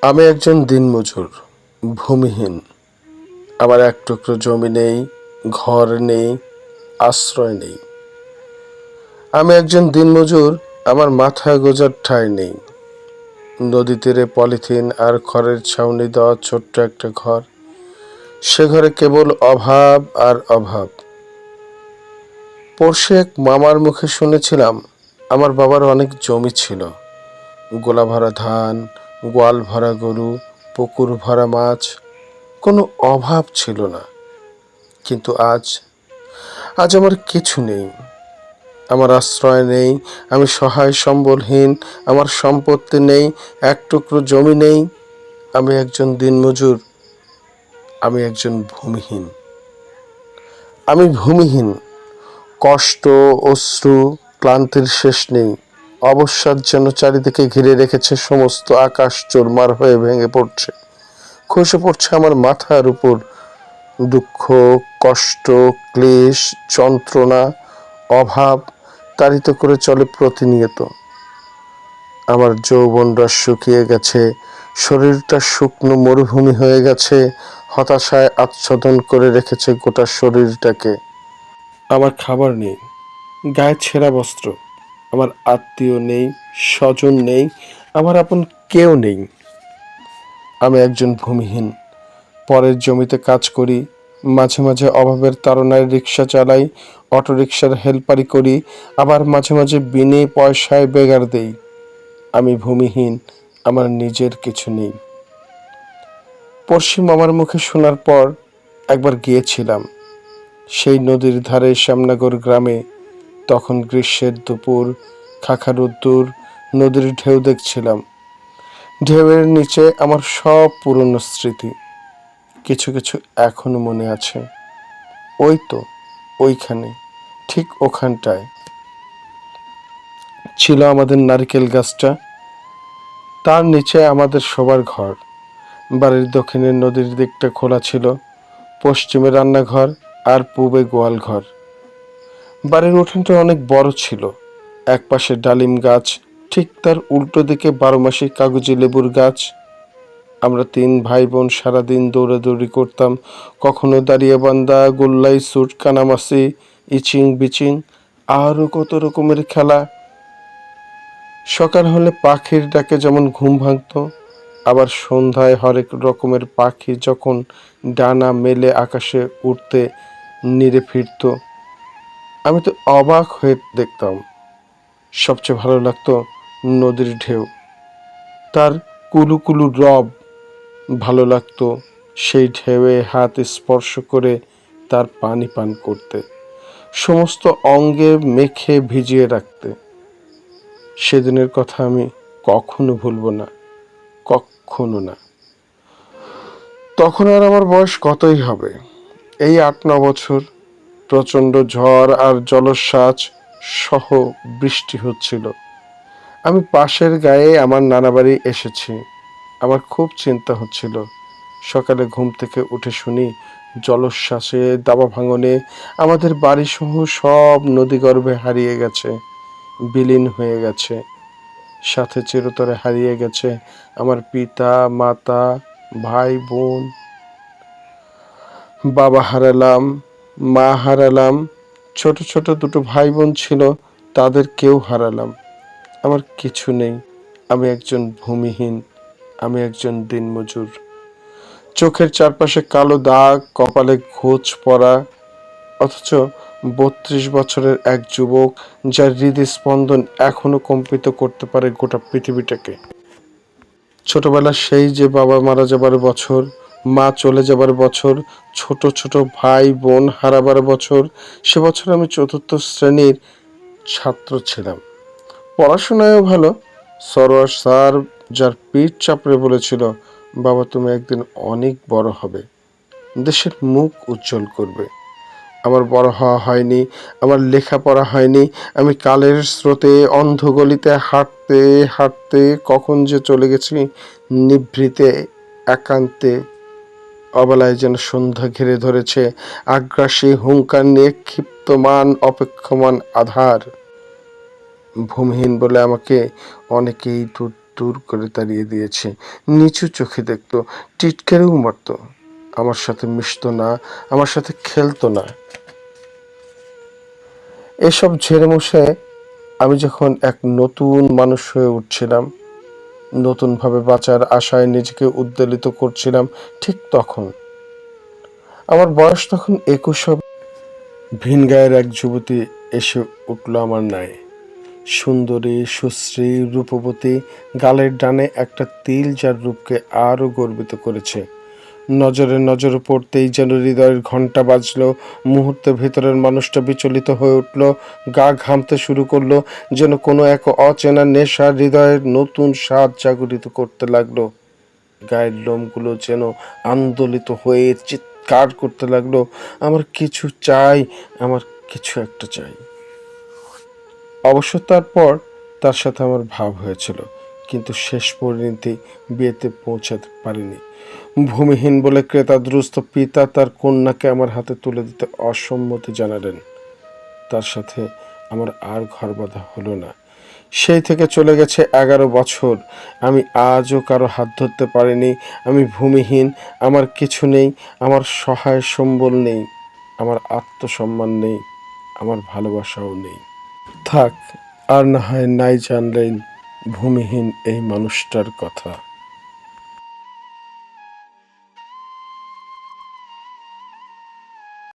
আমি একজন দিনমজুর, ভূমিহীন। আমার এক টুকরো জমি নেই, ঘর নেই, আশ্রয় নেই। আমি একজন দিনমজুর, আমার মাথায় গোঁজার ঠাঁই নেই। নদী তীরে পলিথিন আর খড়ের ছাউনি দেওয়া ছোট্ট একটা ঘর, সে ঘরে কেবল অভাব আর অভাব। পড়শি এক মামার মুখে শুনেছিলাম আমার বাবার অনেক জমি ছিল, গোলা ভরা ধান, গোয়াল ভরা গরু, পুকুর ভরা মাছ, কোনো অভাব ছিল না। কিন্তু আজ আজ আমার কিছু নেই। আমার আশ্রয় নেই, আমি সহায় সম্বলহীন। আমার সম্পত্তি নেই, এক টুকরো জমি নেই। আমি একজন দিনমজুর, আমি একজন ভূমিহীন। আমি ভূমিহীন। কষ্ট, অশ্রু, ক্লান্তির শেষ নেই। অবসাদ যেন চারিদিকে ঘিরে রেখেছে, সমস্ত আকাশ চুরমার হয়ে ভেঙে পড়ছে, খসে পড়ছে আমার মাথার উপর। দুঃখ, কষ্ট, ক্লেশ, যন্ত্রণা, অভাব তাড়িত করে চলে প্রতিনিয়ত। আমার যৌবনটা শুকিয়ে গেছে, শরীরটা শুকনো মরুভূমি হয়ে গেছে, হতাশায় আচ্ছাদন করে রেখেছে গোটা শরীরটাকে। আমার খাবার নেই, গায়ে ছেঁড়া বস্ত্র, আমার আত্মীয় নেই, স্বজন নেই, আমার আপন কেউ নেই। আমি একজন ভূমিহীন। পরের জমিতে কাজ করি, মাঝে মাঝে অভাবের তাড়নায় রিক্সা চালাই, অটোরিকশার হেলপারি করি, আবার মাঝে মাঝে বিনে পয়সায় বেগার দেই। আমি ভূমিহীন, আমার নিজের কিছু নেই। পড়শি মামার মুখে শোনার পর একবার গিয়েছিলাম সেই নদীর ধারে শ্যামনগর গ্রামে। তখন গ্রীষ্মের দুপুর, খাখা রোদ্দুর, নদীর ঢেউ দেখছিলাম। ঢেউয়ের নিচে আমার সব পুরনো স্মৃতি, কিছু কিছু এখনো মনে আছে। ওই তো, ওইখানে, ঠিক ওখানটায় ছিল আমাদের নারকেল গাছটা, তার নিচে আমাদের সবার ঘর। বাড়ির দক্ষিণের নদীর দিকটা খোলা ছিল, পশ্চিমে রান্নাঘর আর পূবে গোয়াল ঘর। বাড়ির উঠোনটা অনেক বড় ছিল, এক পাশে ডালিম গাছ, ঠিক তার উল্টো দিকে 12 মাসি কাগজি লেবুর গাছ। আমরা 3 ভাই বোন সারাদিন দৌড়াদৌড়ি করতাম, কখনো দাঁড়িয়ে বান্দা, গোল্লাই সুট, কানামাসি, ইচিং বিচিং, আরও কত রকমের খেলা। সকাল হলে পাখির ডাকে যেমন ঘুম ভাঙত, আবার সন্ধ্যায় হরেক রকমের পাখি যখন ডানা মেলে আকাশে উড়তে নিরে ফিরত, আমি তো অবাক হয়ে দেখতাম। সবচেয়ে ভালো লাগতো নদীর ঢেউ, তার কুলু কুলু রব। ভালো লাগতো সেই ঢেউয়ে হাত স্পর্শ করে তার পানি পান করতে, সমস্ত অঙ্গে মেখে ভিজিয়ে রাখতে। সেদিনের কথা আমি কখনো ভুলব না, কখনো না। তখন আর আমার বয়স কতই হবে, এই 8-9 বছর। প্রচণ্ড ঝড় আর জলোচ্ছ্বাস সহ বৃষ্টি হচ্ছিল। আমি পাশের গায়ে আমার নানা বাড়ি এসেছি। আমার খুব চিন্তা হচ্ছিল। সকালে ঘুম থেকে উঠে শুনি জলোচ্ছ্বাসে, দাবা ভাঙনে আমাদের বাড়িসমূহ সব নদীগর্ভে হারিয়ে গেছে, বিলীন হয়ে গেছে। সাথে চিরতরে হারিয়ে গেছে আমার পিতা, মাতা, ভাই বোন। বাবা হারালাম, মা হারালাম, ছোট ছোট 2 ভাই বোন ছিল, তাদের কেউ হারালাম। আমার কিছু নেই, আমি একজন ভূমিহীন, আমি একজন দিনমজুর। চোখের চারপাশে কালো দাগ, কপালে ঘোচ পড়া, অথচ 32 বছরের এক যুবক, যার হৃদস্পন্দন এখনো কম্পিত করতে পারে গোটা পৃথিবীটাকে। ছোটবেলা সেই যে বাবা মারা যাবার বছর, মা চলে যাবার বছর, ছোট ছোট ভাই বোন হারাবার বছর, সে বছর আমি 4র্থ শ্রেণীর ছাত্র ছিলাম। পড়াশোনায়ও ভালো। সরোয়ার স্যার যার পিঠ চাপড়ে বলেছিল, বাবা তুমি একদিন অনেক বড় হবে, দেশের মুখ উজ্জ্বল করবে। আমার বড় হওয়া হয়নি, আমার লেখাপড়া হয়নি। আমি কালের স্রোতে অন্ধ গলিতে হাঁটতে হাঁটতে কখন যে চলে গেছি নিভৃতে একান্তে। অবেলায় যেন সন্ধ্যা ঘিরে ধরেছে, আগ্রাসী হুঙ্কার নিয়ে ক্ষিপ্তমান অপেক্ষমান আধার। ভূমিহীন বলে আমাকে অনেকেই দূর দূর করে তাড়িয়ে দিয়েছে। নিচু চোখে দেখতো, টিটকারেও মারত। আমার সাথে মিশতো না, আমার সাথে খেলতো না। এসব ঝেড়ে মুছে আমি যখন এক নতুন মানুষ হয়ে উঠছিলাম, নতুনভাবে বাঁচার আশায় নিজেকে উদ্বেলিত করছিলাম, ঠিক তখন আমার বয়স তখন 21 হবে। ভিন গায়ের এক যুবতী এসে উঠল আমার নাই। সুন্দরী, সুশ্রী, রূপবতী, গালের ডানে একটা তিল যার রূপকে আরও গর্বিত করেছে। নজরে নজরে পড়তেই যেন হৃদয়ের ঘণ্টা বাজলো। মুহূর্তে ভেতরের মানুষটা বিচলিত হয়ে উঠল, গা ঘামতে শুরু করলো, যেন কোনো এক অচেনা নেশা হৃদয়ের নতুন স্বাদ জাগরিত করতে লাগলো। গায়ের লোমগুলো যেন আন্দোলিত হয়ে চিৎকার করতে লাগলো, আমার কিছু চাই, আমার কিছু একটা চাই। অবশ্য তারপর তার সাথে আমার ভাব হয়েছিল, কিন্তু শেষ পরিণতি বিয়েতে পৌঁছাতে পারিনি। ভূমিহীন বলে ক্রেতাদ্রুস্ত পিতা তার কন্যাকে আমার হাতে তুলে দিতে অসম্মতি জানালেন। তার সাথে আমার আর ঘর বাঁধা হলো না। সেই থেকে চলে গেছে 11 বছর। আমি আজও কারো হাত ধরতে পারিনি। আমি ভূমিহীন, আমার কিছু নেই, আমার সহায় সম্বল নেই, আমার আত্মসম্মান নেই, আমার ভালোবাসাও নেই। থাক, আর না হয় নাই জানলেন ভূমিহীন এই মানুষটার কথা।